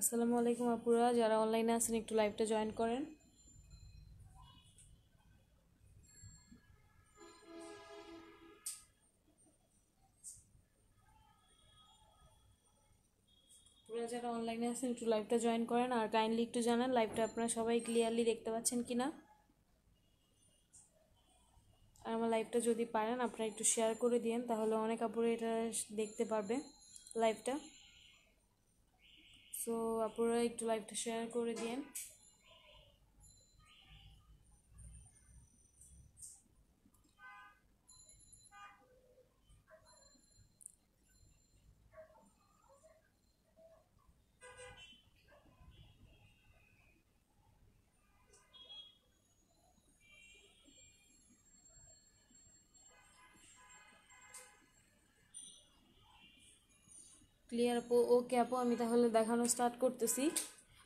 আসসালামু আলাইকুম আপুরা, যারা অনলাইনে আছেন একটু লাইভটা জয়েন করেন। আপুরা যারা অনলাইনে আছেন একটু লাইভটা জয়েন করেন আর কাইন্ডলি একটু জানান লাইভটা আপনারা সবাই ক্লিয়ারলি দেখতে পাচ্ছেন কিনা। আর আমার লাইভটা যদি পারেন আপনারা একটু শেয়ার করে দিন, তাহলে অনেক আপুরা এটা দেখতে পারবে লাইভটা। সো আপুরা একটু লাইভটা শেয়ার করে দিন। ক্লিয়ার আপু? ওকে আপু, আমি তাহলে দেখানো স্টার্ট করতেছি।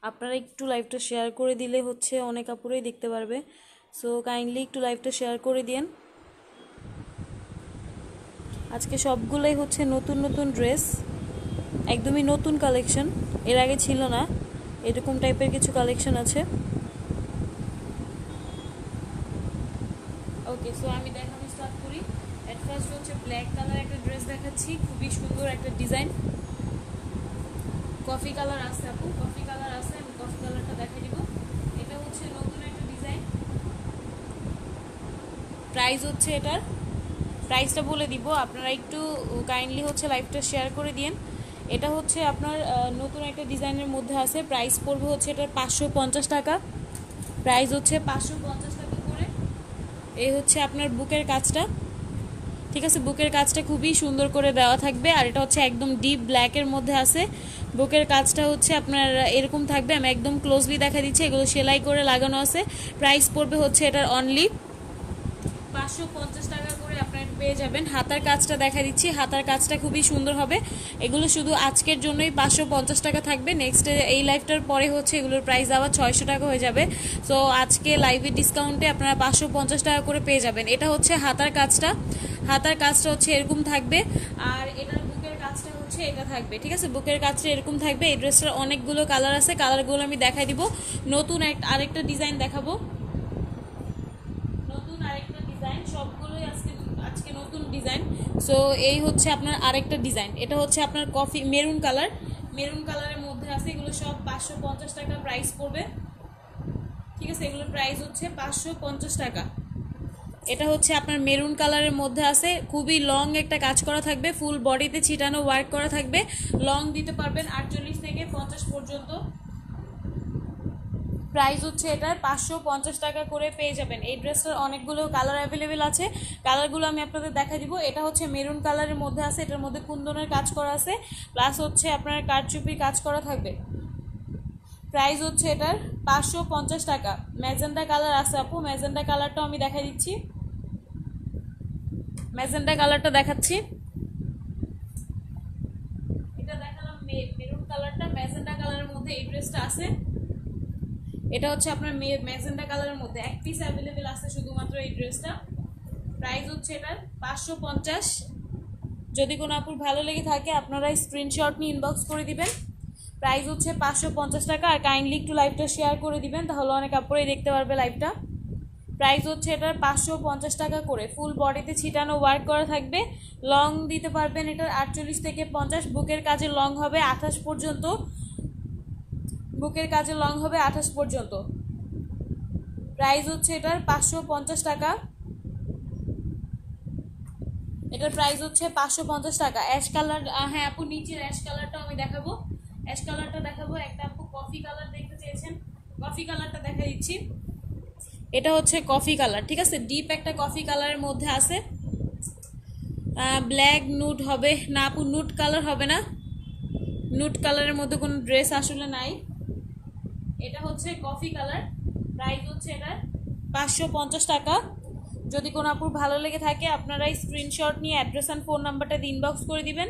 আপনারা একটু লাইভটা শেয়ার করে দিলে হচ্ছে অনেক আপুরাই দেখতে পারবে। সো কাইন্ডলি একটু লাইভটা শেয়ার করে দিন। আজকে সবগুলোই হচ্ছে নতুন নতুন ড্রেস, একদমই নতুন কালেকশন, এর আগে ছিল না এরকম টাইপের কিছু কালেকশন আছে। ওকে, সো আমি দেখানো স্টার্ট করি। এট ফার্স্ট হচ্ছে ব্ল্যাক কালার একটা ড্রেস দেখাচ্ছি, খুবই সুন্দর একটা ডিজাইন। কফি কালার আছে আপু, কফি কালার আছে, আমি কফি কালারটা দেখাই দিব। এটা হচ্ছে নতুন একটা ডিজাইন। প্রাইস হচ্ছে এটার, প্রাইসটা বলে দিব, আপনারা একটু কাইন্ডলি হচ্ছে লাইভটা শেয়ার করে দিন। এটা হচ্ছে আপনার নতুন একটা ডিজাইনের মধ্যে আছে। প্রাইস পড়বে হচ্ছে এটার 550 টাকা। প্রাইস হচ্ছে 550 টাকা করে। এই হচ্ছে আপনার বুকের কাজটা, ঠিক আছে? বুকের কাজটা খুবই সুন্দর করে দেওয়া থাকবে, আর এটা হচ্ছে একদম ডিপ ব্ল্যাকের মধ্যে আছে। বুকের কাজটা হচ্ছে আপনার এরকম থাকবে, আমি একদম ক্লোজলি দেখা দিচ্ছি, এগুলো সেলাই করে লাগানো আছে। প্রাইস পড়বে হচ্ছে এটার অনলি 550 টাকা করে আপনার পেয়ে যাবেন। হাতার কাজটা দেখা দিচ্ছি, হাতার কাজটা খুবই সুন্দর হবে। এগুলো শুধু আজকের জন্যই 550 টাকা থাকবে। নেক্সট এই লাইভটার পরে হচ্ছে এগুলোর প্রাইস আবার 600 টাকা হয়ে যাবে। সো আজকে লাইভের ডিসকাউন্টে আপনারা 550 টাকা করে পেয়ে যাবেন। এটা হচ্ছে হাতার কাজটা, হাতার কাজটা হচ্ছে এরকম থাকবে, আর এটার বুকের কাজটা হচ্ছে এটা থাকবে, ঠিক আছে? বুকের কাজটা এরকম থাকবে। এই ড্রেসটার অনেকগুলো কালার আছে, কালারগুলো আমি দেখাই দিব। নতুন আরেকটা ডিজাইন দেখাবো, নতুন আরেকটা ডিজাইন, সবগুলোই আজকে নতুন ডিজাইন। সো এই হচ্ছে আপনার আরেকটা ডিজাইন, এটা হচ্ছে আপনার কফি মেরুন কালার, মেরুন কালারের মধ্যে আছে। এগুলো সব 550 টাকা প্রাইস পড়বে, ঠিক আছে? এগুলোর প্রাইস হচ্ছে 550 টাকা। এটা হচ্ছে আপনার মেরুন কালারের মধ্যে আছে, খুবই লং একটা কাজ করা থাকবে, ফুল বডিতে ছিটানো ওয়ার্ক করা থাকবে। লং দিতে পারবেন 48 থেকে 50 পর্যন্ত। প্রাইস হচ্ছে এটার 550 টাকা করে পেয়ে যাবেন। এই ড্রেসটার অনেকগুলো কালার অ্যাভেলেবেল আছে, কালারগুলো আমি আপনাদের দেখা দিব। এটা হচ্ছে মেরুন কালারের মধ্যে আছে, এটার মধ্যে কুন্দনের কাজ করা আছে, প্লাস হচ্ছে আপনার কারচুপি কাজ করা থাকবে। প্রাইস হচ্ছে এটার 550 টাকা। ম্যাজেন্ডা কালার আছে আপু, ম্যাজেন্ডা কালারটাও আমি দেখা দিচ্ছি, ম্যাজেন্ডা কালারটা দেখাচ্ছি। এটা দেখালাম মেরুন কালারটা, ম্যাজেন্ডা কালারের মধ্যে এই ড্রেসটা আছে। এটা হচ্ছে আপনার ম্যাজেন্ডা কালারের মধ্যে এক পিস অ্যাভেলেবেল আছে শুধুমাত্র এই ড্রেসটা। প্রাইস হচ্ছে এটার 550। যদি কোনো আপুর ভালো লেগে থাকে আপনারা স্ক্রিনশট নিয়ে ইনবক্স করে দিবেন। প্রাইস হচ্ছে 550 টাকা, আর কাইন্ডলি একটু লাইভটা শেয়ার করে দিবেন, তাহলে অনেক আপুরাই দেখতে পারবে লাইভটা। প্রাইস হচ্ছে এটার 550 টাকা করে। ফুল বডিতে ছিটানো ওয়ার্ক করা থাকবে, লং দিতে পারবেন এটার 48 থেকে 50। বুকের কাজে লং হবে 28 পর্যন্ত, বুকের কাজে লং হবে 28 পর্যন্ত। প্রাইস হচ্ছে এটার 550 টাকা। এটার প্রাইস হচ্ছে 550 টাকা। অ্যাশ কালার, হ্যাঁ আপু নিচের অ্যাশ কালারটাও আমি দেখাবো, অ্যাশ কালারটা দেখাবো। একটা আপু কফি কালার দেখতে চেয়েছেন, কফি কালারটা দেখা দিচ্ছি। এটা হচ্ছে কফি কালার, ঠিক আছে? ডিপ একটা কফি কালারের মধ্যে আছে। ব্ল্যাক নুড হবে না আপু, নুড কালার হবে না, নুড কালারের মধ্যে কোনো ড্রেস আসলে নাই। এটা হচ্ছে কফি কালার। প্রাইস হচ্ছে এটার 550 টাকা। যদি কোনো আপুর ভালো লেগে থাকে আপনারা স্ক্রিনশট নিয়ে অ্যাড্রেস অ্যান্ড ফোন নাম্বারটা দিয়ে ইনবক্স করে দিবেন।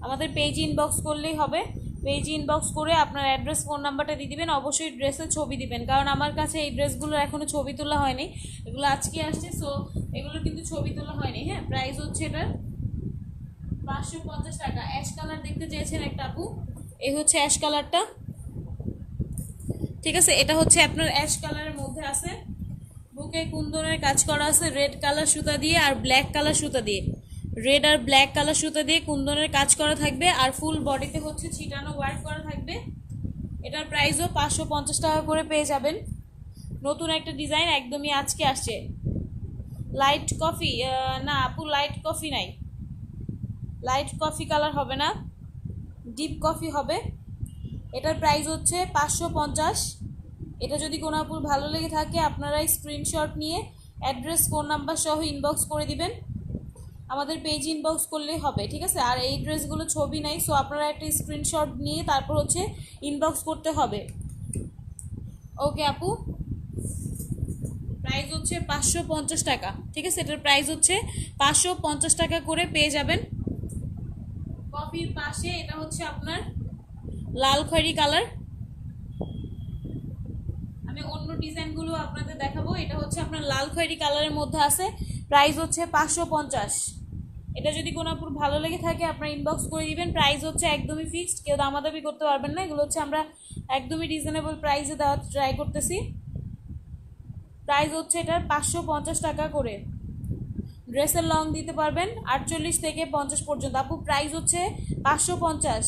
আমাদের পেজে ইনবক্স করলেই হবে, পেজে ইনবক্স করে আপনার অ্যাড্রেস ফোন নাম্বারটা দিয়ে দিবেন। অবশ্যই ড্রেসের ছবি দিবেন, কারণ আমার কাছে এই ড্রেসগুলোর এখনও ছবি তোলা হয়নি, এগুলো আজকে আসছে, সো এগুলো কিন্তু ছবি তোলা হয়নি। হ্যাঁ, প্রাইস হচ্ছে এটার 550 টাকা। অ্যাশ কালার দেখতে চেয়েছেন একটা আপু, এই হচ্ছে অ্যাশ কালারটা, ঠিক আছে। এটা হচ্ছে আপনার অ্যাশ কালারের মধ্যে আছে, বুকে কুন্দনের কাজ করা আছে রেড কালার সুতা দিয়ে আর ব্ল্যাক কালার সুতা দিয়ে, রেড আর ব্ল্যাক কালার সুতা দিয়ে কুন্দনের কাজ করা থাকবে, আর ফুল বডিতে হচ্ছে ছিটানো ওয়ার্ক করা থাকবে। এটার প্রাইসও 550 টাকা করে পেয়ে যাবেন। নতুন একটা ডিজাইন, একদমই আজকে আসছে। লাইট কফি, না আপু লাইট কফি নাই, লাইট কফি কালার হবে না, ডিপ কফি হবে। এটার প্রাইস হচ্ছে 550। এটা যদি কোনো আপুর ভালো লেগে থাকে আপনারা স্ক্রিনশট নিয়ে অ্যাড্রেস ফোন নাম্বার সহ ইনবক্স করে দিবেন, আমাদের পেজ ইনবক্স করলেই হবে, ঠিক আছে। আর এই ড্রেসগুলো ছবি নাই, সো আপনারা একটা স্ক্রিনশট নিয়ে তারপর হচ্ছে ইনবক্স করতে হবে। ওকে আপু, প্রাইস হচ্ছে 550 টাকা, ঠিক আছে। এটার প্রাইস হচ্ছে 550 টাকা করে পেয়ে যাবেন। কফির পাশে এটা হচ্ছে আপনার লাল খয়েরি কালার। আমি অন্য ডিজাইনগুলো আপনাদের দেখাবো। এটা হচ্ছে আপনার লাল খয়েরি কালারের মধ্যে আছে, প্রাইস হচ্ছে 550। এটা যদি কোনো আপুর ভালো লেগে থাকে আপনারা ইনবক্স করে দিবেন। প্রাইস হচ্ছে একদমই ফিক্সড, কেউ দামাদামি করতে পারবেন না। এগুলো হচ্ছে আমরা একদমই রিজনেবল প্রাইসে দেওয়ার ট্রাই করতেছি। প্রাইস হচ্ছে এটার 550 টাকা করে। ড্রেসের লং দিতে পারবেন 48 থেকে 50 পর্যন্ত। আপু প্রাইস হচ্ছে 550।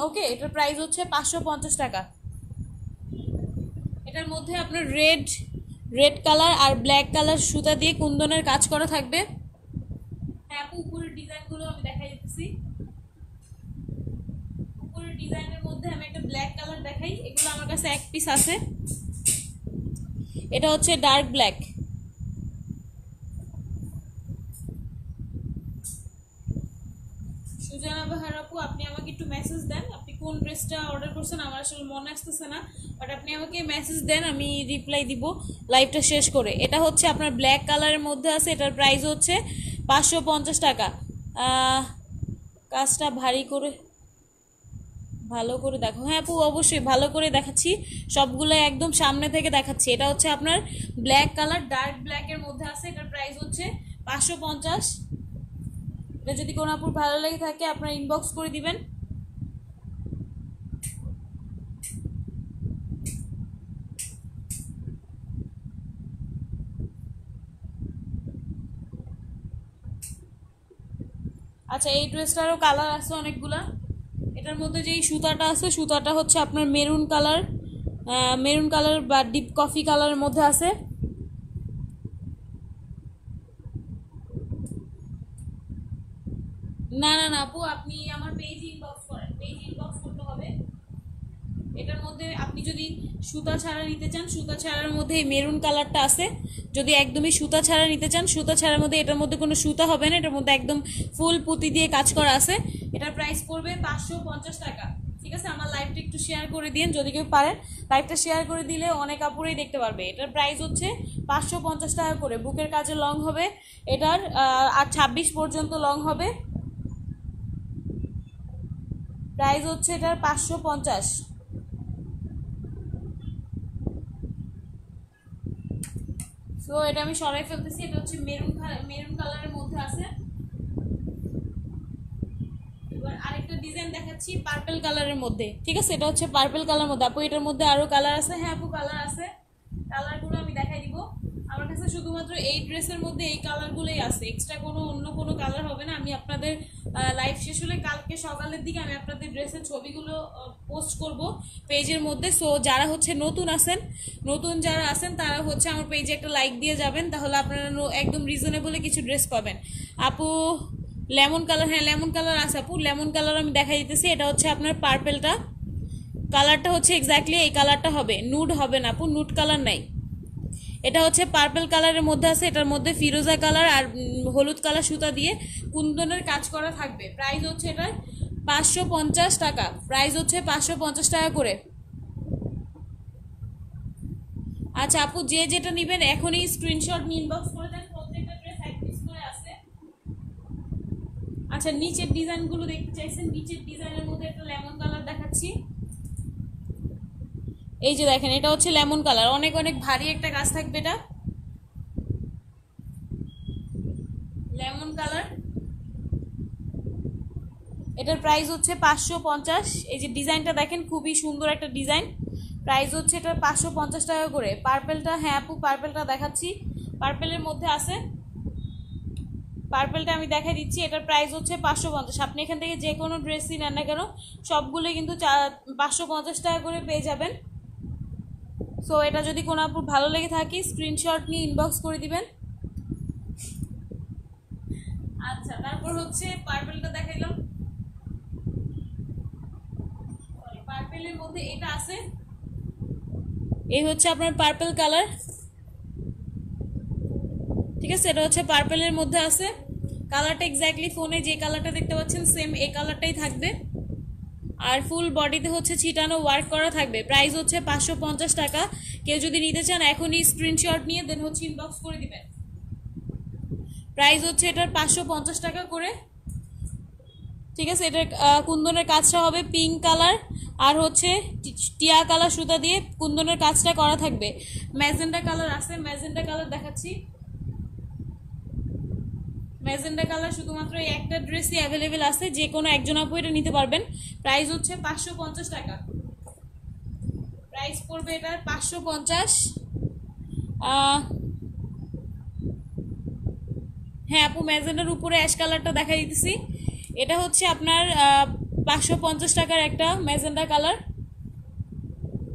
ওকে, এটার প্রাইস হচ্ছে 550 টাকা। এটার মধ্যে আপনার রেড কালার আর ব্ল্যাক কালার সুতা দিয়ে কুন্দনের কাজ করা থাকবে। হ্যাঁ আপু, উপরের ডিজাইনগুলো আমি দেখাই দিতেছি। উপরের ডিজাইনের মধ্যে আমি একটা ব্ল্যাক কালার দেখাই, এগুলো আমার কাছে এক পিস আছে। এটা হচ্ছে ডার্ক ব্ল্যাক। সুজানা বাহার আপু, আপনি আমাকে একটু মেসেজ দেন আপনি কোন ড্রেসটা অর্ডার করছেন, আমার আসলে মনে আসতেছে না, বাট আপনি আমাকে মেসেজ দেন, আমি রিপ্লাই দিব লাইভটা শেষ করে। এটা হচ্ছে আপনার ব্ল্যাক কালারের মধ্যে আছে, এটার প্রাইস হচ্ছে 550 টাকা। কাজটা ভারী করে ভালো করে দেখো। হ্যাঁ আপু অবশ্যই ভালো করে দেখাচ্ছি, সবগুলো একদম সামনে থেকে দেখাচ্ছি। এটা হচ্ছে আপনার ব্ল্যাক কালার, ডার্ক ব্ল্যাকের মধ্যে আছে, এটার প্রাইস হচ্ছে 550। এটা যদি কোনো আপুর ভালো লেগে থাকে আপনারা ইনবক্স করে দিবেন। আচ্ছা, এই ড্রেসটারও কালার আছে অনেকগুলা। এটার মধ্যে যেই সুতাটা আছে সুতাটা হচ্ছে আপনার মেরুন কালার বা ডিপ কফি কালারের মধ্যে আছে। না না না আপু, আপনি আমার পেজে ইনবক্স করেন, পেজে ইনবক্স করতে হবে। এটার মধ্যে আপনি যদি সুতা ছাড়া নিতে চান, সুতা ছাড়ার মধ্যে এই মেরুন কালারটা আছে। যদি একদমই সুতা ছাড়া নিতে চান, সুতা ছাড়ার মধ্যে এটার মধ্যে কোনো সুতা হবে না, এটার মধ্যে একদম ফুল পুঁতি দিয়ে কাজ করা আছে। এটার প্রাইস পড়বে 550 টাকা, ঠিক আছে। আমার লাইভটা একটু শেয়ার করে দিন যদি কেউ পারেন, লাইভটা শেয়ার করে দিলে অনেক আপুরেই দেখতে পারবে। এটার প্রাইস হচ্ছে 550 টাকা করে। বুকের কাজে লং হবে এটার, আর 26 পর্যন্ত লং হবে। প্রাইস হচ্ছে এটার 550। তো এটা আমি সরাই ফেলতেছি। এটা হচ্ছে মেরুন কালারের মধ্যে আছে। এবার আরেকটা ডিজাইন দেখাচ্ছি পার্পল কালারের মধ্যে, ঠিক আছে। এটা হচ্ছে পার্পল কালার মধ্যে। আপু এটার মধ্যে আরো কালার আছে? হ্যাঁ আপু কালার আছে, কালারগুলো আমি দেখাই দিব। আমার কাছে শুধুমাত্র এই ড্রেসের মধ্যে এই কালারগুলোই আছে, এক্সট্রা অন্য কোনো কালার হবে না। আমি আপনাদের লাইভ শেষ হলে কালকে সকালের দিকে আমি আপনাদের ড্রেসের ছবিগুলো পোস্ট করব পেজের মধ্যে। সো যারা হচ্ছে নতুন যারা আছেন তারা হচ্ছে আমার পেজে একটা লাইক দিয়ে যাবেন, তাহলে আপনারা একদম রিজনেবলে কিছু ড্রেস পাবেন। আপু লেমন কালার, হ্যাঁ লেমন কালার আছে আপু, লেমন কালার আমি দেখাই দিতেছি। এটা হচ্ছে আপনার পার্পেলটা, কালারটা হচ্ছে এক্স্যাক্টলি এই কালারটা হবে, নুড হবে না আপু, নুড কালার নাই। এটা হচ্ছে পার্পল কালারের মধ্যে আছে, এটার মধ্যে ফিরোজা কালার আর হলুদ কালার সুতা দিয়ে কুন্দনের কাজ করা থাকবে। প্রাইস হচ্ছে এটার 550 টাকা, প্রাইস হচ্ছে 550 টাকা করে। আচ্ছা আপু, যে যেটা নেবেন এখনই স্ক্রিনশট ইনবক্স করে দেন, প্রত্যেকটা ড্রেস এক পিস করে আছে। আচ্ছা, নিচের ডিজাইনগুলো দেখতে চাইছেন? নিচের ডিজাইনের মধ্যে একটা লেমন কালার দেখাচ্ছি। এই যে দেখেন, এটা হচ্ছে লেমন কালার, অনেক অনেক ভারী একটা কাজ থাকবে। এটা লেমন কালার, এটার প্রাইস হচ্ছে 550। এই যে ডিজাইনটা দেখেন, খুবই সুন্দর একটা ডিজাইন। প্রাইস হচ্ছে এটার 550 টাকা করে। পার্পেলটা, হ্যাঁ আপু পার্পেলটা দেখাচ্ছি, পার্পেলের মধ্যে আছে। পার্পেলটা আমি দেখাই দিচ্ছি, এটার প্রাইস হচ্ছে 550। আপনি এখান থেকে যে কোনো ড্রেসই নেন না কেন, সবগুলো কিন্তু 550 টাকা করে পেয়ে যাবেন। সো এটা যদি কোনো আপুর ভালো লেগে থাকে স্ক্রিনশট নিয়ে ইনবক্স করে দিবেন। আচ্ছা, তারপর হচ্ছে পার্পেলটা দেখাইলাম। পার্পেলের মধ্যে এটা আছে, এই হচ্ছে আপনার পার্পেল কালার, ঠিক আছে। এটা হচ্ছে পার্পেলের মধ্যে আছে। কালারটা এক্স্যাক্টলি ফোনে যে কালারটা দেখতে পাচ্ছেন সেম এই কালারটাই থাকবে। আর ফুল বডিতে হচ্ছে ছিটানো ওয়ার্ক করা থাকবে। প্রাইস হচ্ছে 550 টাকা। কেউ যদি নিতে চান এখনই স্ক্রিনশট নিয়ে দেন হচ্ছে ইনবক্স করে দিবেন। প্রাইস হচ্ছে এটার 550 টাকা করে, ঠিক আছে। এটার কুন্দনের কাজটা হবে পিঙ্ক কালার আর হচ্ছে টিয়া কালার সুতা দিয়ে কুন্দনের কাজটা করা থাকবে। ম্যাজেন্ডা কালার আছে, ম্যাজেন্ডা কালার দেখাচ্ছি। ম্যাজেন্ডা কালার শুধুমাত্র এই একটা ড্রেসই অ্যাভেলেবেল আছে, যে কোনো একজন আপু এটা নিতে পারবেন। প্রাইস হচ্ছে 550 টাকা। প্রাইস পড়বে এটার 550। হ্যাঁ আপু, ম্যাজেন্ডার উপরে অ্যাশ কালারটা দেখা দিতেছি। এটা হচ্ছে আপনার 550 টাকার একটা ম্যাজেন্ডা কালার।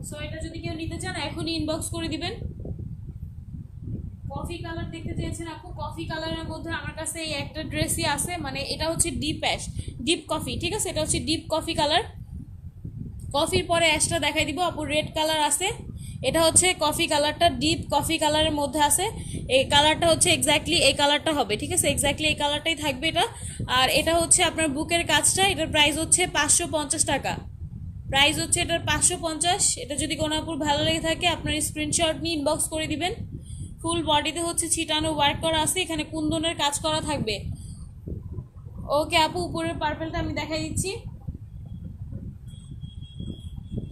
সো এটা যদি কেউ নিতে চান এখনই ইনবক্স করে দিবেন। কফি কালার দেখতে চেয়েছেন আপু, কফি কালারের মধ্যে আমার কাছে এই একটা ড্রেসই আছে, মানে এটা হচ্ছে ডিপ কফি, ঠিক আছে। এটা হচ্ছে ডিপ কফি কালার। কফির পরে অ্যাশটা দেখাই দিব আপু, রেড কালার আছে। এটা হচ্ছে কফি কালারটা, ডিপ কফি কালারের মধ্যে আছে। এই কালারটা হচ্ছে এক্স্যাক্টলি এই কালারটা হবে, ঠিক আছে। এক্স্যাক্টলি এই কালারটাই থাকবে এটা। আর এটা হচ্ছে আপনার বুকের কাজটা, এটার প্রাইস হচ্ছে 550 টাকা। প্রাইস হচ্ছে এটার 550। এটা যদি কোনো আপুর ভালো লেগে থাকে আপনার স্ক্রিনশট নিয়ে ইনবক্স করে দিবেন। ফুল বডিতে হচ্ছে ছিটানো ওয়ার্ক করা আছে, এখানে কুন্দনের কাজ করা থাকবে। ওকে আপু, উপরের পার্পেলটা আমি দেখাই দিচ্ছি।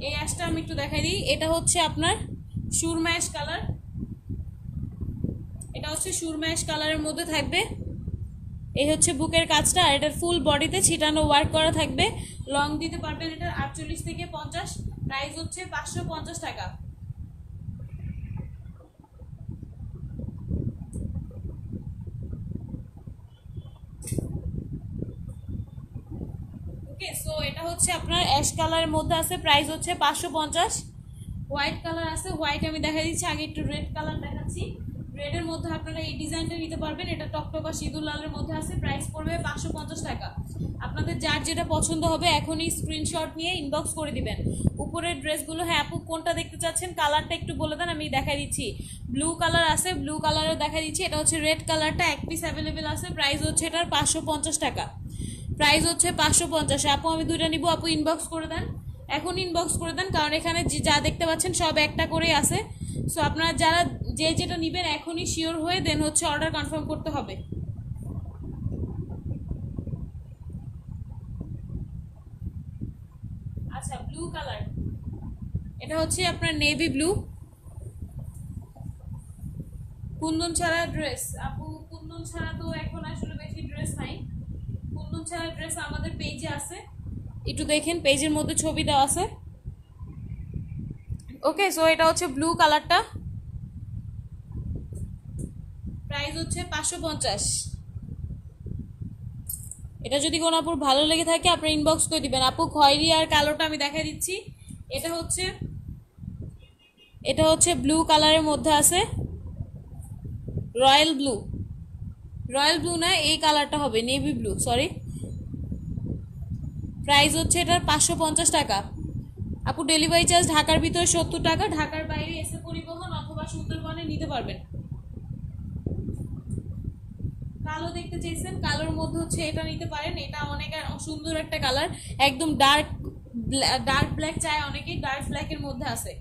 এই অ্যাশটা আমি একটু দেখাই দিই। এটা হচ্ছে আপনার সুরমা অ্যাশ কালার, এটা হচ্ছে সুরমা অ্যাশ কালারের মধ্যে থাকবে। এই হচ্ছে বুকের কাজটা, আর এটার ফুল বডিতে ছিটানো ওয়ার্ক করা থাকবে। লং দিতে পারবেন এটা 48 থেকে 50। প্রাইস হচ্ছে 550 টাকা। ওকে, সো এটা হচ্ছে আপনার অ্যাশ কালারের মধ্যে আছে, প্রাইস হচ্ছে 550। হোয়াইট কালার আছে, হোয়াইট আমি দেখা দিচ্ছি। আগে একটু রেড কালার দেখাচ্ছি। রেডের মধ্যে আপনারা এই ডিজাইনটা নিতে পারবেন। এটা টকটকা সিঁদুর লালের মধ্যে আছে, প্রাইস পড়বে 550 টাকা। আপনাদের যার যেটা পছন্দ হবে এখনই স্ক্রিনশট নিয়ে ইনবক্স করে দিবেন। উপরের ড্রেসগুলো, হ্যাঁ আপু কোনটা দেখতে চাচ্ছেন কালারটা একটু বলে দেন, আমি দেখাই দিচ্ছি। ব্লু কালার আছে, ব্লু কালারও দেখাই দিচ্ছি। এটা হচ্ছে রেড কালারটা, এক পিস অ্যাভেলেবেল আছে। প্রাইস হচ্ছে এটার 550 টাকা। প্রাইস হচ্ছে 550। আপু আমি দুইটা নিব, আপু ইনবক্স করে দেন, এখন ইনবক্স করে দেন, কারণ এখানে যা দেখতে পাচ্ছেন সব একটা করেই আছে। সো আপনারা যারা যে যেটা নেবেন এখনই শিওর হয়ে দেন হচ্ছে অর্ডার কনফার্ম করতে হবে। আচ্ছা, ব্লু কালার, এটা হচ্ছে আপনার নেভি ব্লু। কুন্দন ছাড়া ড্রেস আপু, কুন্দন ছাড়া তো এখন আসলে বেশি ড্রেস নাই। কুন্দন ছাড়া ড্রেস আমাদের পেজে আছে, একটু দেখেন, পেজের মধ্যে ছবি দেওয়া আছে। ওকে, সো এটা হচ্ছে ব্লু কালারটা, প্রাইস হচ্ছে 550। এটা যদি কোনো আপুর ভালো লেগে থাকে আপনার ইনবক্স করে দিবেন। আপু খয়েরি আর কালোটা আমি দেখাই দিচ্ছি। এটা হচ্ছে ব্লু কালারের মধ্যে আছে, রয়্যাল ব্লু। রয়্যাল ব্লু না, এই কালারটা হবে নেভি ব্লু, সরি। প্রাইস হচ্ছে এটার 550 টাকা। আপু ডেলিভারি চার্জ ঢাকার ভিতরে 70 টাকা, ঢাকার বাইরে এসে পরিবহন অথবা সুন্দরবনে নিতে পারবেন। কালো দেখতে চেয়েছেন, কালোর মধ্যে হচ্ছে এটা নিতে পারেন। এটা অনেক সুন্দর একটা কালার, একদম ডার্ক ব্ল্যাক চায় অনেকেই, ডার্ক ব্ল্যাকের মধ্যে আছে।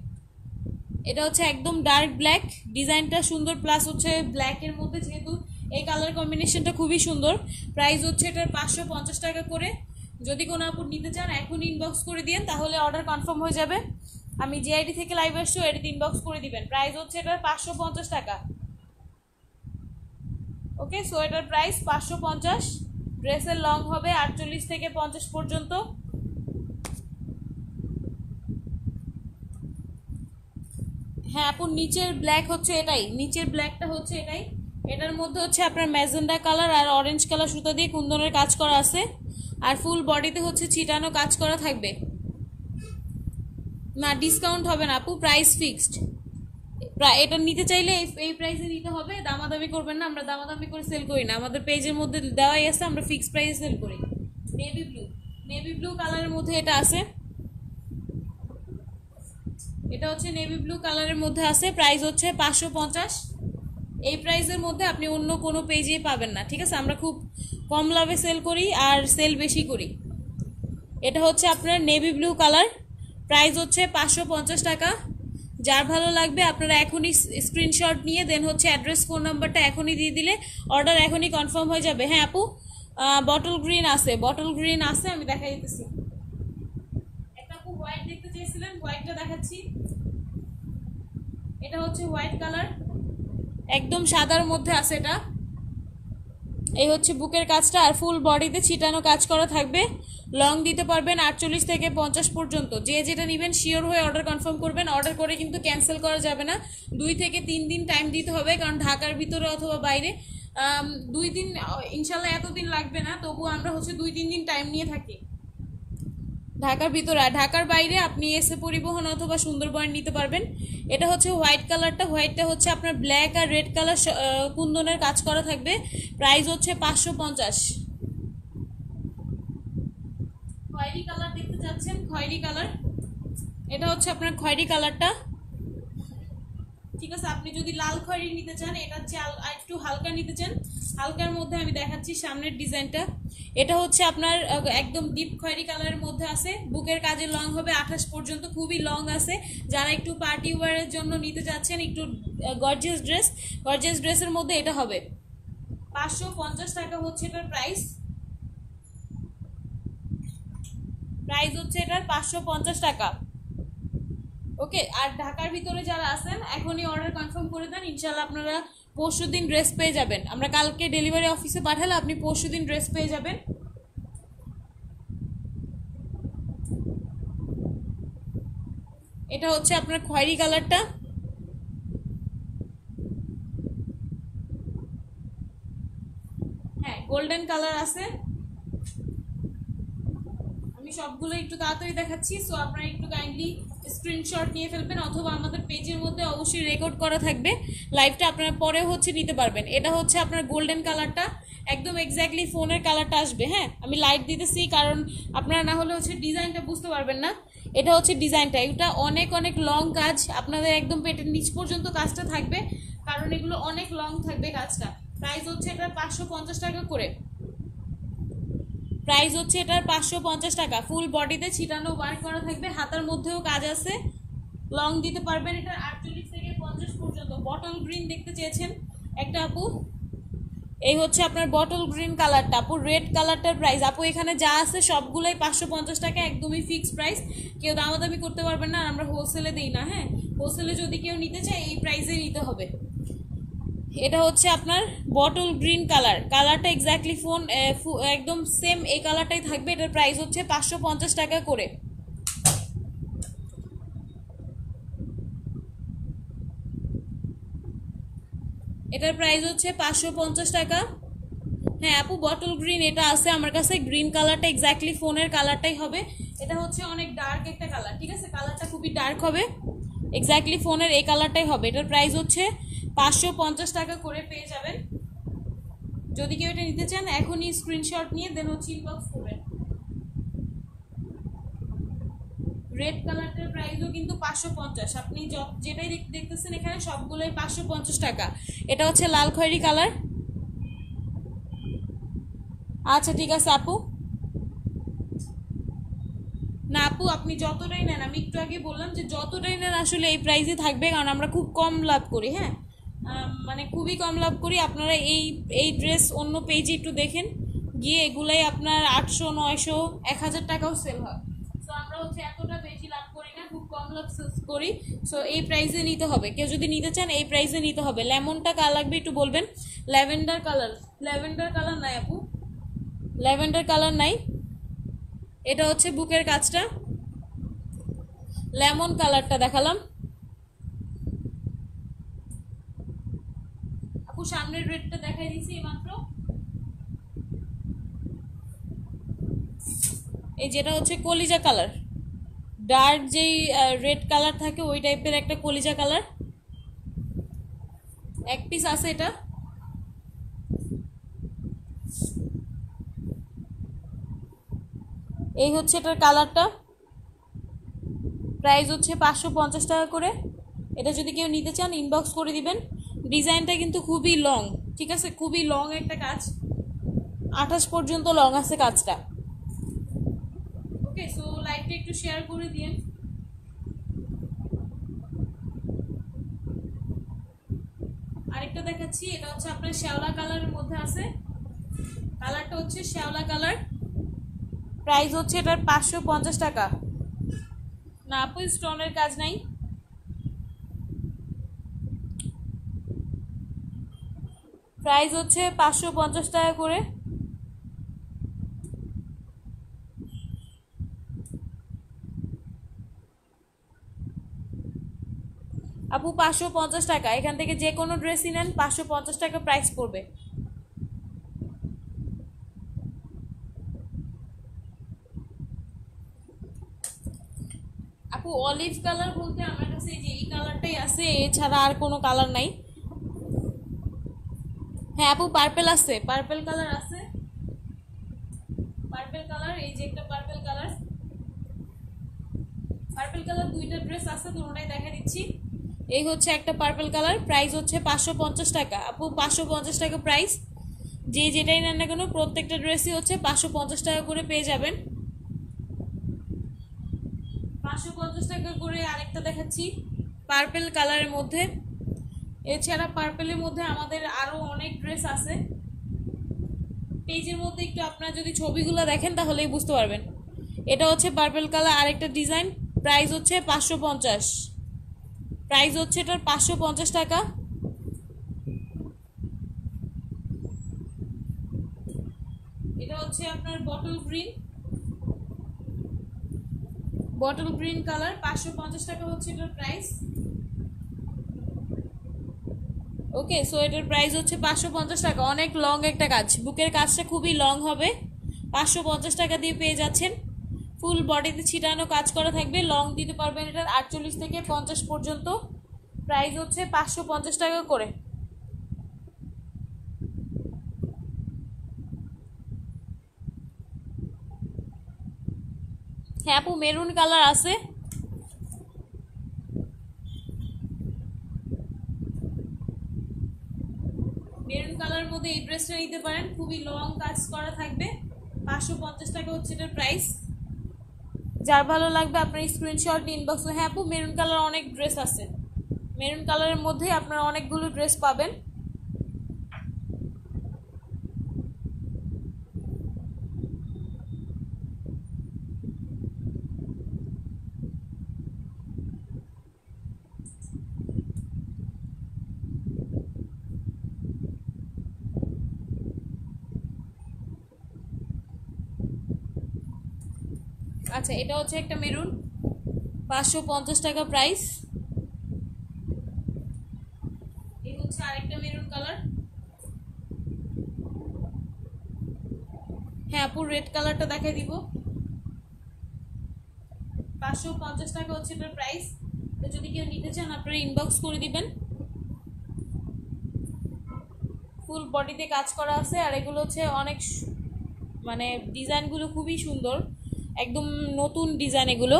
এটা হচ্ছে একদম ডার্ক ব্ল্যাক, ডিজাইনটা সুন্দর, প্লাস হচ্ছে ব্ল্যাকের মধ্যে যেহেতু এই কালার কম্বিনেশনটা খুবই সুন্দর। প্রাইস হচ্ছে এটার 550 টাকা করে। যদি কোনো আপু নিতে চান এখন ইনবক্স করে দিন, তাহলে অর্ডার কনফার্ম হয়ে যাবে। আমি যে আইডি থেকে লাইভ আসছি এটিতে ইনবক্স করে দিবেন। প্রাইস হচ্ছে এটার 550 টাকা। ওকে, সো এটার প্রাইস 550। ড্রেসের লং হবে 48 থেকে 50 পর্যন্ত। হ্যাঁ আপু নিচের ব্ল্যাক হচ্ছে এটাই, নিচের ব্ল্যাকটা হচ্ছে এটাই। এটার মধ্যে হচ্ছে আপনার ম্যাজেন্ডা কালার আর অরেঞ্জ কালার সুতা দিয়ে কুন্দনের কাজ করা আছে, আর ফুল বডিতে হচ্ছে ছিটানো কাজ করা থাকবে। না ডিসকাউন্ট হবে না আপু, প্রাইস ফিক্সড। এটা নিতে চাইলে এই প্রাইসে নিতে হবে, দামাদামি করবেন না, আমরা দামাদামি করে সেল করি না, আমাদের পেজের মধ্যে দেওয়াই আছে, আমরা ফিক্সড প্রাইসে সেল করি। নেভি ব্লু কালারের মধ্যে এটা আছে, এটা হচ্ছে নেভি ব্লু কালারের মধ্যে আছে, প্রাইস হচ্ছে 550। এই প্রাইসের মধ্যে আপনি অন্য কোনো পেজে পাবেন না, ঠিক আছে? আমরা খুব কম লাভে সেল করি আর সেল বেশি করি। এটা হচ্ছে আপনার নেভি ব্লু কালার, প্রাইস হচ্ছে 550 টাকা। যার ভালো লাগবে আপনারা এখনই স্ক্রিনশট নিয়ে দেন হচ্ছে অ্যাড্রেস ফোন নাম্বারটা এখনই দিয়ে দিলে অর্ডার এখনই কনফার্ম হয়ে যাবে। হ্যাঁ আপু বটল গ্রিন আছে, বটল গ্রিন আছে, আমি দেখাই দিতেছি। একটা আপু হোয়াইট দেখতে চেয়েছিলেন, হোয়াইটটা দেখাচ্ছি। এটা হচ্ছে হোয়াইট কালার, একদম সাদার মধ্যে আছে এটা। এই হচ্ছে বুকের কাজটা, আর ফুল বডিতে ছিটানো কাজ করা থাকবে। লং দিতে পারবেন 48 থেকে 50 পর্যন্ত। যে যেটা নেবেন শিওর হয়ে অর্ডার কনফার্ম করবেন, অর্ডার করে কিন্তু ক্যান্সেল করা যাবে না, 2 থেকে 3 দিন টাইম দিতে হবে, কারণ ঢাকার ভিতরে অথবা বাইরে 2 দিন, ইনশাল্লাহ এতদিন লাগবে না, তবুও আমরা হচ্ছে 2-3 দিন টাইম নিয়ে থাকি ঢাকার ভিতরে। আর ঢাকার বাইরে আপনি এসে পরিবহন অথবা সুন্দরবন নিতে পারবেন। এটা হচ্ছে হোয়াইট কালারটা, হোয়াইটটা হচ্ছে আপনার ব্ল্যাক আর রেড কালার কুন্দনের কাজ করা থাকবে, প্রাইস হচ্ছে 550। খয়েরি কালার দেখতে চাচ্ছেন, খয়েরি কালার, এটা হচ্ছে আপনার খয়েরি কালারটা, ঠিক আছে? আপনি যদি লাল খয়েরি নিতে চান, এটা হচ্ছে একটু হালকা নিতে চান, হালকার মধ্যে আমি দেখাচ্ছি সামনের ডিজাইনটা। এটা হচ্ছে আপনার একদম ডিপ খয়েরি কালারের মধ্যে আছে, বুকের কাজের লং হবে 28 পর্যন্ত, খুবই লং আছে। যারা একটু পার্টি ওয়্যারের জন্য নিতে চাচ্ছেন, একটু গর্জিয়াস ড্রেস, গর্জিয়াস ড্রেসের মধ্যে এটা হবে 550 টাকা হচ্ছে এটার প্রাইস। প্রাইস হচ্ছে এটার 550 টাকা। ওকে, আর ঢাকার ভিতরে যারা আছেন এখনই অর্ডার কনফার্ম করে দেন, ইনশাল্লাহ আপনারা পরশু দিন ড্রেস পেয়ে যাবেন। আমরা কালকে ডেলিভারি অফিসে পাঠালে আপনি পরশু দিন ড্রেস পেয়ে যাবেন। এটা হচ্ছে আপনার খয়েরি কালারটা, হ্যাঁ গোল্ডেন কালার আছে। আমি সবগুলো একটু তাড়াতাড়ি দেখাচ্ছি, সো আপনারা একটু কাইন্ডলি স্ক্রিনশট নিয়ে ফেলবেন, অথবা আমাদের পেজের মধ্যে অবশ্যই রেকর্ড করা থাকবে লাইভটা, আপনারা পরে হচ্ছে নিতে পারবেন। এটা হচ্ছে আপনার গোল্ডেন কালারটা, একদম এক্স্যাক্টলি ফোনের কালারটা আসবে। হ্যাঁ আমি লাইট দিতেছি কারণ আপনারা না হলে হচ্ছে ডিজাইনটা বুঝতে পারবেন না। এটা হচ্ছে ডিজাইনটা, এটা অনেক অনেক লং কাজ, আপনাদের একদম পেটের নিচ পর্যন্ত কাজটা থাকবে, কারণ এগুলো অনেক লং থাকবে কাজটা। প্রাইস হচ্ছে এটার 550 টাকা করে, প্রাইস হচ্ছে এটার 550 টাকা। ফুল বডিতে ছিটানো ওয়ার্ক করা থাকবে, হাতার মধ্যেও কাজ আছে, লং দিতে পারবেন এটা 48 থেকে 50 পর্যন্ত। বটল গ্রিন দেখতে চেয়েছেন একটা আপু, এই হচ্ছে আপনার বটল গ্রিন কালারটা। আপু রেড কালারটার প্রাইস, আপু এখানে যা আছে সবগুলোই 550 টাকা, একদমই ফিক্স প্রাইস, কেউ দামাদামি করতে পারবেন না, আর আমরা হোলসেলে দিই না। হ্যাঁ হোলসেলে যদি কেউ নিতে চায় এই প্রাইসে নিতে হবে। এটা হচ্ছে আপনার বটল গ্রিন কালার, কালারটা এক্স্যাক্টলি ফোন একদম সেম এই কালারটাই থাকবে। এটার প্রাইস হচ্ছে 550 টাকা করে। এটার প্রাইস হচ্ছে 550 টাকা। হ্যাঁ আপু বটল গ্রিন এটা আছে আমার কাছে, গ্রিন কালারটা এক্স্যাক্টলি ফোনের কালারটাই হবে। এটা হচ্ছে অনেক ডার্ক একটা কালার, ঠিক আছে? কালারটা খুবই ডার্ক হবে, এক্স্যাক্টলি ফোনের এই কালারটাই হবে। এটার প্রাইস হচ্ছে 550 টাকা করে পেয়ে যাবেন। যদি কেউ এটা নিতে চান এখনই স্ক্রিনশট নিয়ে দেন হচ্ছে ইনবক্স করবেন। রেড কালারটার প্রাইসও কিন্তু 550, আপনি যেটাই দেখতেছেন এখানে সবগুলোই 550 টাকা। এটা হচ্ছে লাল খয়েরি কালার। আচ্ছা ঠিক আছে আপু, না আপু আপনি যতটাই নেন, আমি একটু আগে বললাম যে যতটাই নেন আসলে এই প্রাইসে থাকবে, কারণ আমরা খুব কম লাভ করি। হ্যাঁ মানে খুবই কম লাভ করি। আপনারা এই ড্রেস অন্য পেজে একটু দেখেন গিয়ে, এগুলাই আপনার 800, 900, 1000 টাকাও সেল হয়। সো আমরা হচ্ছে এতটা বেশি লাভ করি না, খুব কম লাভ করি। সো এই প্রাইসে নিতে হবে, কেউ যদি নিতে চান এই প্রাইসে নিতে হবে। লেমনটা কালার লাগবে একটু বলবেন। ল্যাভেন্ডার কালার, ল্যাভেন্ডার কালার নাই আপু, ল্যাভেন্ডার কালার নাই, এটা হচ্ছে বুকের কাজটা। লেমন কালারটা দেখালাম আপু, সামনের রেডটা দেখাই দিছি মাত্র। এই যেটা হচ্ছে কলিজা কালার, ডার্ক যেই রেড কালার থাকে ওই টাইপের একটা কলিজা কালার, এক পিস আছে এটা। এই হচ্ছে এটার কালারটা, প্রাইস হচ্ছে 550 টাকা করে। এটা যদি কেউ নিতে চান ইনবক্স করে দিবেন। ডিজাইনটা কিন্তু খুবই লং, ঠিক আছে, খুবই লং একটা কাজ, 28 পর্যন্ত লং আছে কাজটা। ওকে, সো লাইভটা একটু শেয়ার করে দিন। আরেকটা দেখাচ্ছি, এটা হচ্ছে আপনার শ্যাওলা কালারের মধ্যে আছে, কালারটা হচ্ছে শ্যাওলা কালার, প্রাইস হচ্ছে এটার 550 টাকা। না আপু, স্টোনের কাজ নাই। প্রাইস হচ্ছে 550 টাকা করে। আপু 550 টাকা, এখান থেকে যে কোনো ড্রেসই নেন 550 টাকা প্রাইস পড়বে। আপু অলিভ কালার বলতে আমার কাছে যে এই কালারটাই আছে, এছাড়া আর কোনো কালার নাই। হ্যাঁ আপু, পার্পেল আছে, পার্পেল কালার আছে, পার্পেল কালার, এই যে একটা পার্পেল কালার, পার্পেল কালার দুইটা ড্রেস আছে, দুটোটাই দেখা দিচ্ছি। এই হচ্ছে একটা পার্পেল কালার, প্রাইস হচ্ছে 550 টাকা। আপু 550 টাকা প্রাইস, যে যেটাই নেন না কেন প্রত্যেকটা ড্রেসই হচ্ছে 550 টাকা করে পেয়ে যাবেন। 550 টাকা করে। আরেকটা দেখাচ্ছি পার্পেল কালারের মধ্যে, এছাড়া পার্পেলের মধ্যে আমাদের আরো অনেক ড্রেস আছে, পেজের মধ্যে একটু আপনারা যদি ছবিগুলো দেখেন তাহলেই বুঝতে পারবেন। এটা হচ্ছে পার্পেল কালার, আরেকটা ডিজাইন, প্রাইস হচ্ছে 550, প্রাইস হচ্ছে এটার 550 টাকা। এটা হচ্ছে আপনার bottle green, bottle green colour, 550 টাকা হচ্ছে এটার প্রাইস। ওকে, সো এটার প্রাইস হচ্ছে 550 টাকা। অনেক লং একটা কাজ, বুকের কাজটা খুবই লং হবে, 550 টাকা দিয়ে পেয়ে যাচ্ছেন। ফুল বডিতে ছিটানো কাজ করা থাকবে, লং দিতে পারবেন এটার 48 থেকে 50 পর্যন্ত। প্রাইস হচ্ছে 550 টাকা করে। হ্যাঁ আপু, মেরুন কালার আছে, মেরুন কালারের মধ্যে এই ড্রেসটা নিতে পারেন, খুবই লং কাজ করা থাকবে, 550 টাকা হচ্ছে এটার প্রাইস। যার ভালো লাগবে আপনার স্ক্রিনশট ইনবক্সে। হ্যাঁ আপু, মেরুন কালার অনেক ড্রেস আছে, মেরুন কালারের মধ্যে আপনারা অনেকগুলো ড্রেস পাবেন। আচ্ছা, এটা হচ্ছে একটা মেরুন, 550 টাকা প্রাইস। এই হচ্ছে আরেকটা মেরুন কালার। হ্যাঁ আপু, রেড কালারটা দেখাই দিব, 550 টাকা হচ্ছে এটার প্রাইস। তো যদি কেউ নিতে চান আপনারা ইনবক্স করে দিবেন। ফুল বডিতে কাজ করা আছে, আর এগুলো হচ্ছে অনেক মানে ডিজাইনগুলো খুবই সুন্দর, একদম নতুন ডিজাইন এগুলো।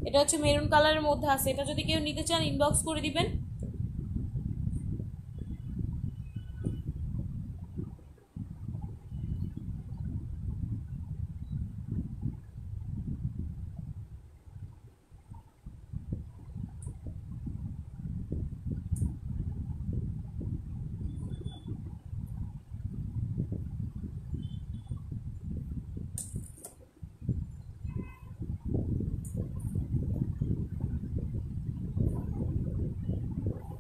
এটা হচ্ছে মেরুন কালারের মধ্যে আছে, এটা যদি কেউ নিতে চান ইনবক্স করে দিবেন।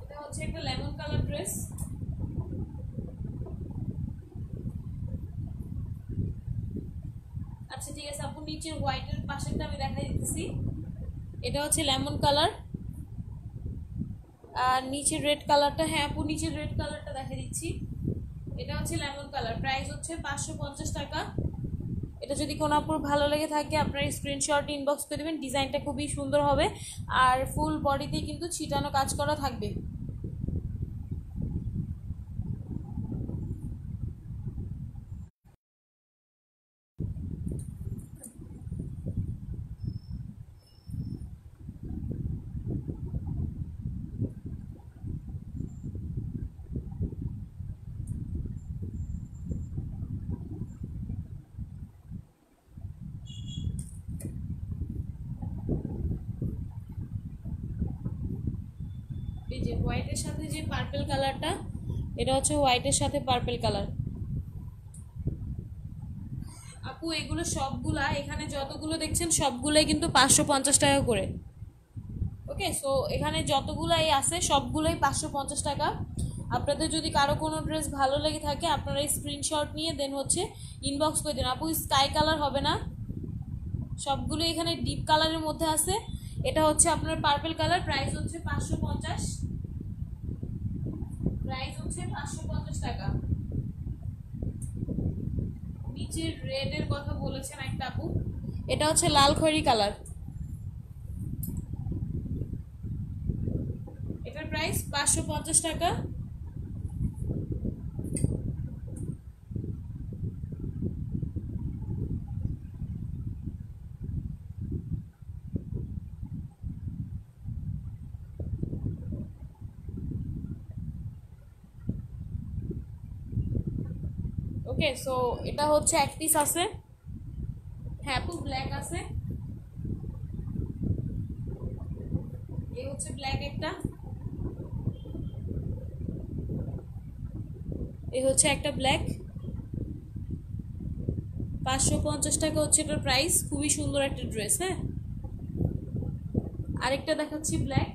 এটা হচ্ছে একটা লেমন কালার ড্রেস, নিচের হোয়াইটের পাশেরটা আমি দেখাই দিতেছি। এটা হচ্ছে লেমন কালার, আর নিচের রেড কালারটা, হ্যাঁ আপু নিচের রেড কালারটা দেখা দিচ্ছি। এটা হচ্ছে লেমন কালার, প্রাইস হচ্ছে 550 টাকা। এটা যদি কোনো আপুর ভালো লেগে থাকে আপনার স্ক্রিনশট ইনবক্স করে দেবেন। ডিজাইনটা খুবই সুন্দর হবে, আর ফুল বডিতেই কিন্তু ছিটানো কাজ করা থাকবে। এই যে হোয়াইটের সাথে যে পার্পল কালারটা, এটা হচ্ছে হোয়াইটের সাথে পার্পল কালার। আপু এগুলো সবগুলা, এখানে যতগুলো দেখছেন সবগুলোই কিন্তু 550 টাকা করে। ওকে, সো এখানে যতগুলাই আছে সবগুলোই 550 টাকা। আপনাদের যদি কারো কোনো ড্রেস ভালো লেগে থাকে আপনারা স্ক্রিনশট নিয়ে দেন হচ্ছে ইনবক্স করে দিন। আপু স্কাই কালার হবে না, সবগুলো এখানে ডিপ কালারের মধ্যে আছে। এটা হচ্ছে আপনার পার্পল কালার, প্রাইস হচ্ছে 550, প্রাইস হচ্ছে 550 টাকা। নিচের রেডের কথা বলেছেন একটা আপু, এটা হচ্ছে লাল খয়েরি কালার, এটার প্রাইস 550 টাকা। ওকে, সো এটা হচ্ছে এক পিস আছে, হ্যাঁ আপু ব্ল্যাক আছে, এই হচ্ছে ব্ল্যাক একটা, এই হচ্ছে একটা ব্ল্যাক, 550 টাকা হচ্ছে এটার প্রাইস। খুবই সুন্দর একটা ড্রেস। হ্যাঁ, আরেকটা দেখাচ্ছি ব্ল্যাক,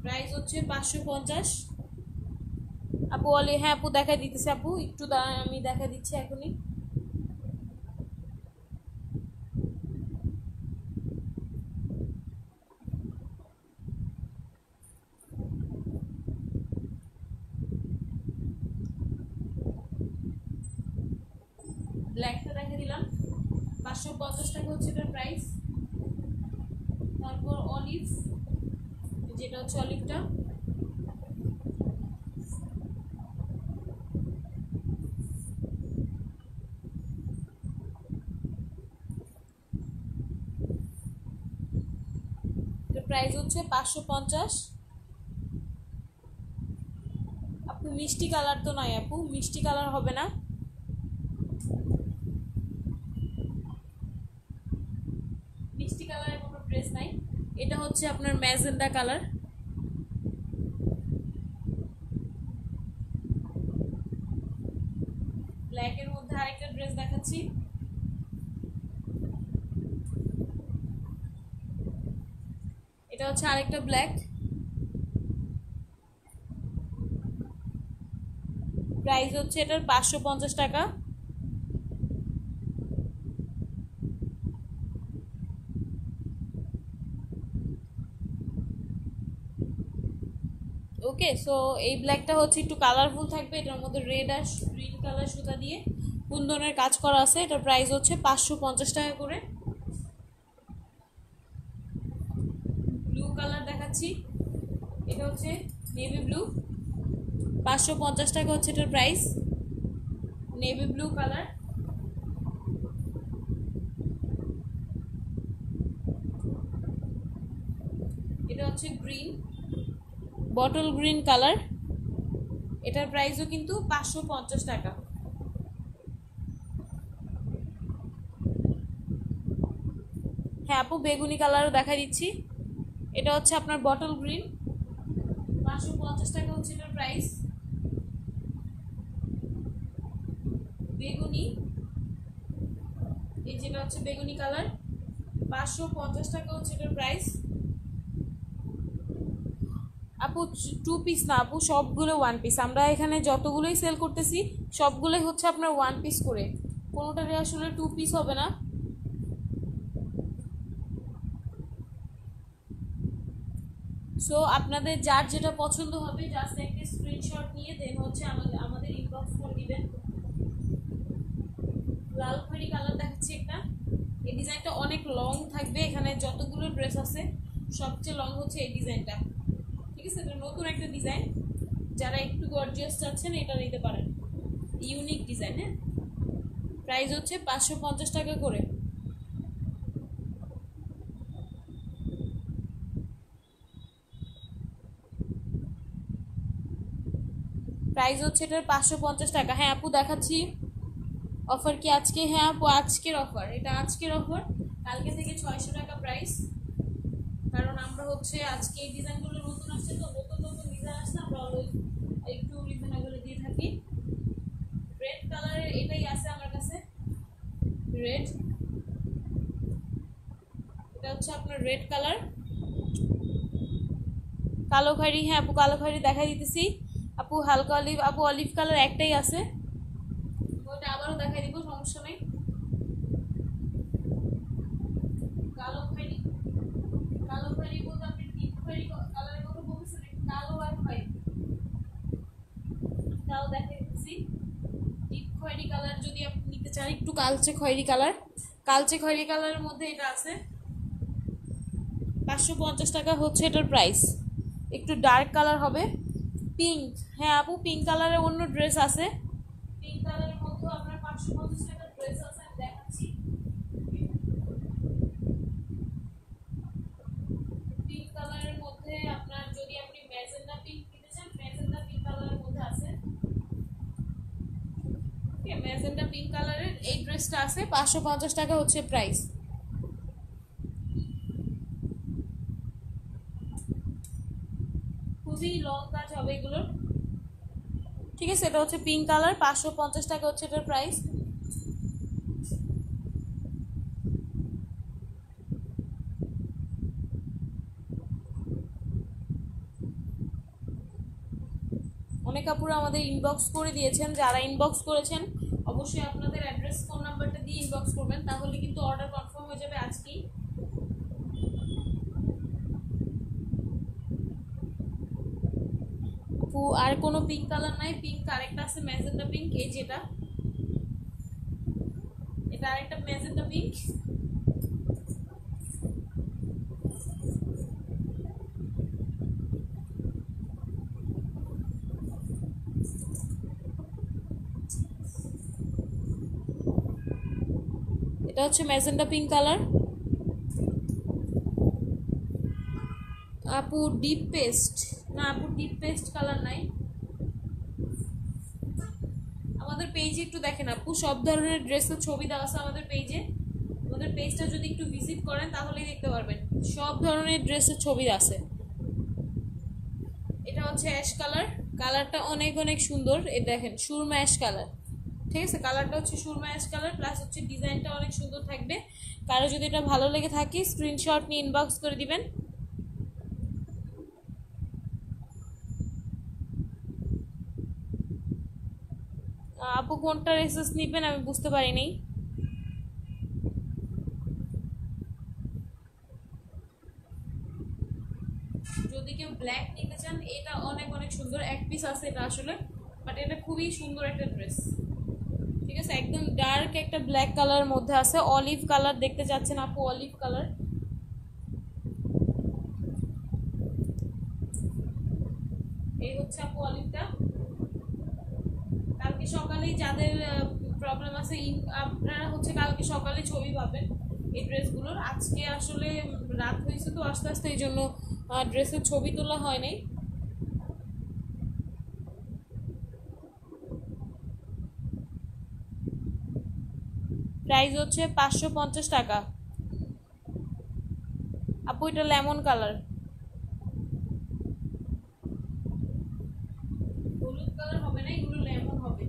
প্রাইস হচ্ছে 550। আপু বলে হ্যাঁ আপু দেখা দিতেছে, আপু একটু দাঁড়ান আমি দেখা দিচ্ছি এখনই। ব্ল্যাকটা দেখা দিলাম, 550 টাকা হচ্ছে এটার প্রাইস। তারপর অলিভ, যেটা হচ্ছে অলিভটা, প্রাইস হচ্ছে 550। আপু মিষ্টি কালার তো নয়, আপু মিষ্টি কালার হবে না, মিষ্টি কালারের কোনো ড্রেস নাই। এটা হচ্ছে আপনার ম্যাজেন্ডা কালার, ব্ল্যাকের মধ্যে আরেকটা ড্রেস দেখাচ্ছি, এটা হচ্ছে আরেকটা ব্ল্যাক, প্রাইস হচ্ছে এটার 550 টাকা। ওকে, সো এই ব্ল্যাকটা হচ্ছে একটু কালারফুল থাকবে, এটার মধ্যে রেড আর গ্রিন কালার সুতা দিয়ে কুন্দনের কাজ করা আছে। এটার প্রাইস হচ্ছে 550 টাকা করে। ব্লু কালার দেখাচ্ছি, এটা হচ্ছে নেভি ব্লু, 550 টাকা হচ্ছে এটার প্রাইস। নেভি ব্লু কালার, এটা হচ্ছে গ্রিন, বটল গ্রিন কালার, এটার প্রাইসও কিন্তু 550 টাকা। হ্যাঁ আপু বেগুনি কালারও দেখা দিচ্ছি, এটা হচ্ছে আপনার বটল গ্রিন, 550 টাকা হচ্ছে এটার প্রাইস। বেগুনি, এই যেটা হচ্ছে বেগুনি কালার, 550 টাকা হচ্ছে এটার প্রাইস। আপু 2 পিস না আপু, সবগুলো 1 পিস। আমরা এখানে যতগুলোই সেল করতেছি সবগুলোই হচ্ছে আপনার 1 পিস করে, কোনোটারে আসলে 2 পিস হবে না। সো আপনাদের যার যেটা পছন্দ হবে জাস্ট একটা স্ক্রিনশট নিয়ে দেন হচ্ছে আমাদের ইনবক্স করে দিবেন। লাল খয়েরি কালার দেখাচ্ছি একটা, এই ডিজাইনটা অনেক লং থাকবে, এখানে যতগুলো ড্রেস আছে সবচেয়ে লং হচ্ছে এই ডিজাইনটা। ঠিক আছে, এটা নতুন একটা ডিজাইন, যারা একটু গর্জিয়াস চাচ্ছেন এটা নিতে পারেন, ইউনিক ডিজাইন। হ্যাঁ, প্রাইস হচ্ছে 550 টাকা করে। প্রাইস হচ্ছে এটার 550 টাকা। হ্যাঁ আপু দেখাচ্ছি, অফার কি আজকে? হ্যাঁ আপু আজকের অফার, এটা আজকের অফার, কালকে থেকে 600 টাকা প্রাইস। কারণ আমরা হচ্ছে আজকে এই ডিজাইনগুলো নতুন আসছে, তো নতুন নতুন ডিজাইন আসলে আমরা অলওয়েজ একটু রিজনেবল দিয়ে থাকি। রেড কালারের এটাই আছে আমার কাছে, রেড, এটা হচ্ছে আপনার রেড কালার। কালো খয়েরি, হ্যাঁ আপু কালো খয়েরি দেখাই দিতেছি। আপু হালকা অলিভ, আপু অলিভ কালার একটাই আছে, ওটা আবারও দেখাই দিব, সমস্যা নেই। কালো খয়েরি, কালো খয়েরি বলতে আপনি ডিপ খয়েরি কালারের কথা বলতেছেন, কালো আর খয়েরি, তাও দেখাই দিতেছি। ডিপ খয়েরি কালার যদি আপনি নিতে চান, একটু কালচে খয়েরি কালার, কালচে খয়েরি কালারের মধ্যে এটা আছে, 550 টাকা হচ্ছে এটার প্রাইস। একটু ডার্ক কালার হবে, পিঙ্ক, হ্যাঁ আপু পিঙ্ক কালারের অন্য ড্রেস আছে, পিঙ্ক কালারের মধ্যে আপনার 550 টাকার ড্রেস আছে, আমি দেখাচ্ছি। পিঙ্ক কালারের মধ্যে আপনার যদি আপনি ম্যাজেন্ডা পিঙ্ক নিতে চান, ম্যাজেন্ডা পিঙ্ক কালারের মধ্যে আছে, ম্যাজেন্ডা পিঙ্ক কালারের এই ড্রেসটা আছে, 550 টাকা হচ্ছে প্রাইস। খুবই লং কাজ হবে এগুলোর। ঠিক আছে, এটা হচ্ছে পিঙ্ক কালার, 550 টাকা হচ্ছে এটার প্রাইস। অনেক আপুরা আমাদের ইনবক্স করে দিয়েছেন, যারা ইনবক্স করেছেন অবশ্যই আপনাদের অ্যাড্রেস ফোন নাম্বারটা দিয়ে ইনবক্স করবেন, তাহলে কিন্তু অর্ডার কনফার্ম হয়ে যাবে আজকেই। আপু আর কোনো পিঙ্ক কালার নাই? পিঙ্ক আরেকটা আছে ম্যাজেন্ডা পিঙ্ক, এই যেটা, এটা আরেকটা ম্যাজেন্ডা পিঙ্ক। এটা হচ্ছে ম্যাজেন্ডা পিঙ্ক কালার। আপু ডিপ পেস্ট, না আপু ডিপ পেস্ট কালার নাই। আমাদের পেজে একটু দেখেন আপু, সব ধরনের ড্রেসের ছবি দেওয়া আছে আমাদের পেজে, আমাদের পেজটা যদি একটু ভিজিট করেন তাহলেই দেখতে পারবেন সব ধরনের ড্রেসের ছবি আছে। এটা হচ্ছে অ্যাশ কালার, কালারটা অনেক অনেক সুন্দর, এই দেখেন সুরমা অ্যাশ কালার। ঠিক আছে, কালারটা হচ্ছে সুরমা অ্যাশ কালার, প্লাস হচ্ছে ডিজাইনটা অনেক সুন্দর থাকবে। কারো যদি এটা ভালো লেগে থাকে স্ক্রিনশট নিয়ে ইনবক্স করে দিবেন। আপু কোনটা রেসেস নিবেন আমি বুঝতে পারিনি। যদি কেউ ব্ল্যাক নিতে চান, এটা অনেক অনেক সুন্দর, 1 পিস আছে এটা আসলে, বাট এটা খুবই সুন্দর একটা ড্রেস। ঠিক আছে, একদম ডার্ক একটা ব্ল্যাক কালারের মধ্যে আছে, অলিভ কালার দেখতে চাচ্ছেন আপু, অলিভ কালার। এই হচ্ছে আপু অলিভটা। কালকে সকালেই যাদের প্রবলেম আছে আপনারা হচ্ছে কালকে সকালে ছবি পাবেন এই ড্রেসগুলোর। আজকে আসলে রাত হয়েছে তো আস্তে আস্তে, এই জন্য ড্রেসের ছবি তোলা হয়নি। প্রাইস হচ্ছে 550 টাকা। আপু এটা লেমন কালার, হলুদ কালার হবে না, এগুলো লেমন হবে।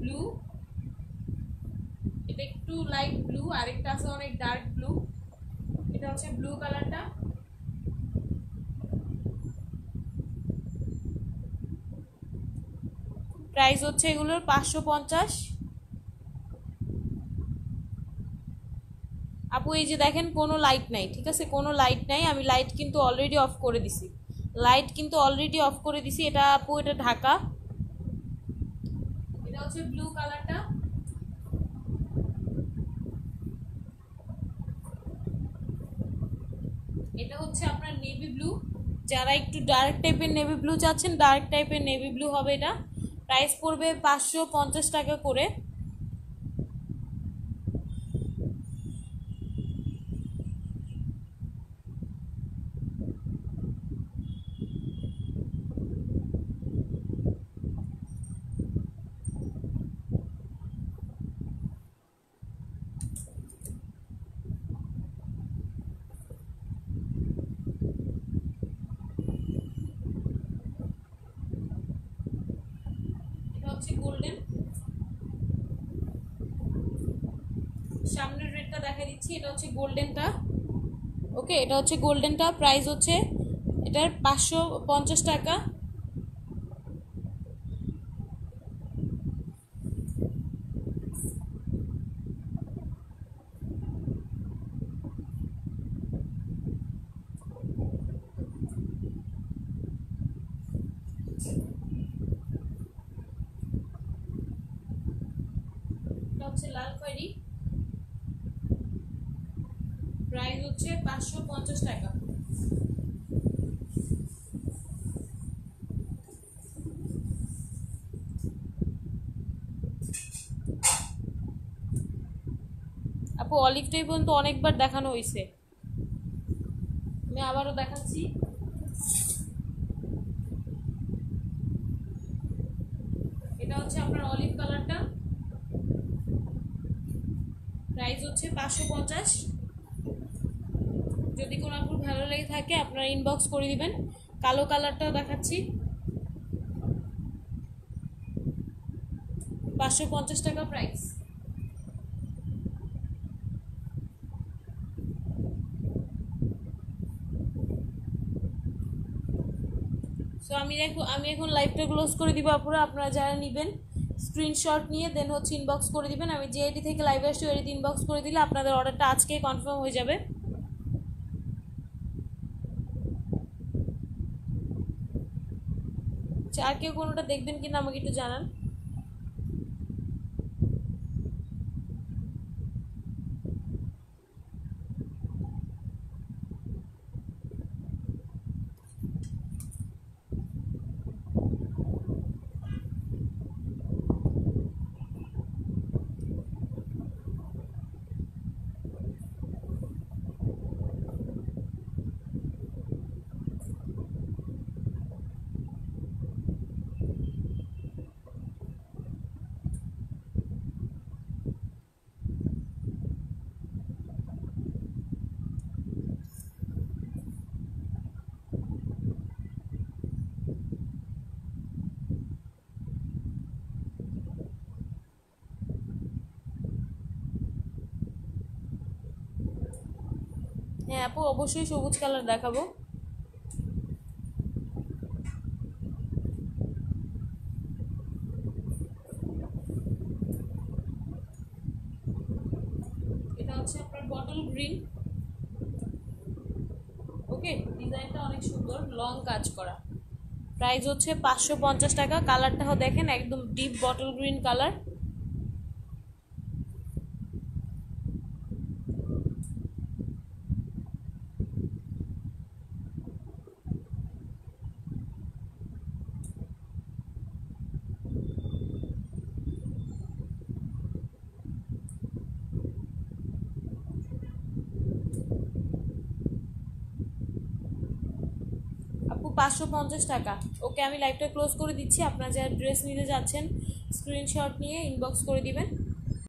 ব্লু, এটা একটু লাইট ব্লু, আরেকটা আছে অনেক ডার্ক ব্লু। এটা হচ্ছে ব্লু কালারটা, প্রাইস হচ্ছে এগুলোর 550। আপু এই যে দেখেন কোনো লাইট নাই, ঠিক আছে, কোনো লাইট নাই, আমি লাইট কিন্তু অলরেডি অফ করে দিছি, এটা আপু এটা ঢাকা। এটা হচ্ছে ব্লু কালারটা, এটা হচ্ছে আপনার নেভি ব্লু, যারা একটু ডার্ক টাইপের নেভি ব্লু চাচ্ছেন, ডার্ক টাইপের নেভি ব্লু হবে এটা। প্রাইস পড়বে 550 টাকা করে। এটা হচ্ছে গোল্ডেন, সামনের রেডটা দেখা দিচ্ছি, এটা হচ্ছে গোল্ডেনটা। ওকে, এটা হচ্ছে গোল্ডেনটা, প্রাইস হচ্ছে এটার 550 টাকা। এটা হচ্ছে লাল খয়েরি, প্রাইস হচ্ছে 550 টাকা। আপু অলিভটাই পর্যন্ত অনেকবার দেখানো হয়েছে, আমি আবারও দেখাচ্ছি। এটা হচ্ছে আপনার অলিভ কালারটা, প্রাইস হচ্ছে 550। যদি কোনো আপুর ভালো লেগে থাকে আপনারা ইনবক্স করে দিবেন। কালো কালারটাও দেখাচ্ছি, 550 টাকা প্রাইস। সো আমি এখন লাইভটা ক্লোজ করে দিব আপুরা। আপনারা যারা নেবেন স্ক্রিনশট নিয়ে দেন হচ্ছে ইনবক্স করে দিবেন। আমি যে আইডি থেকে লাইভে আসছি ওই আইডি ইনবক্স করে দিলে আপনাদের অর্ডারটা আজকেই কনফার্ম হয়ে যাবে। আর কেউ কোনোটা দেখবেন কিনা আমাকে একটু জানান। হ্যাঁ আপু, অবশ্যই সবুজ কালার দেখাবো। এটা হচ্ছে আপনার বটল গ্রিন। ওকে, ডিজাইনটা অনেক সুন্দর, লং কাজ করা। প্রাইস হচ্ছে 550 টাকা। কালারটাও দেখেন একদম ডিপ বটল গ্রিন কালার। আপু 550 টাকা। ওকে, আমি লাইভটা ক্লোজ করে দিচ্ছি। আপনারা যারা ড্রেস নিতে যাচ্ছেন স্ক্রিনশট নিয়ে ইনবক্স করে দিবেন।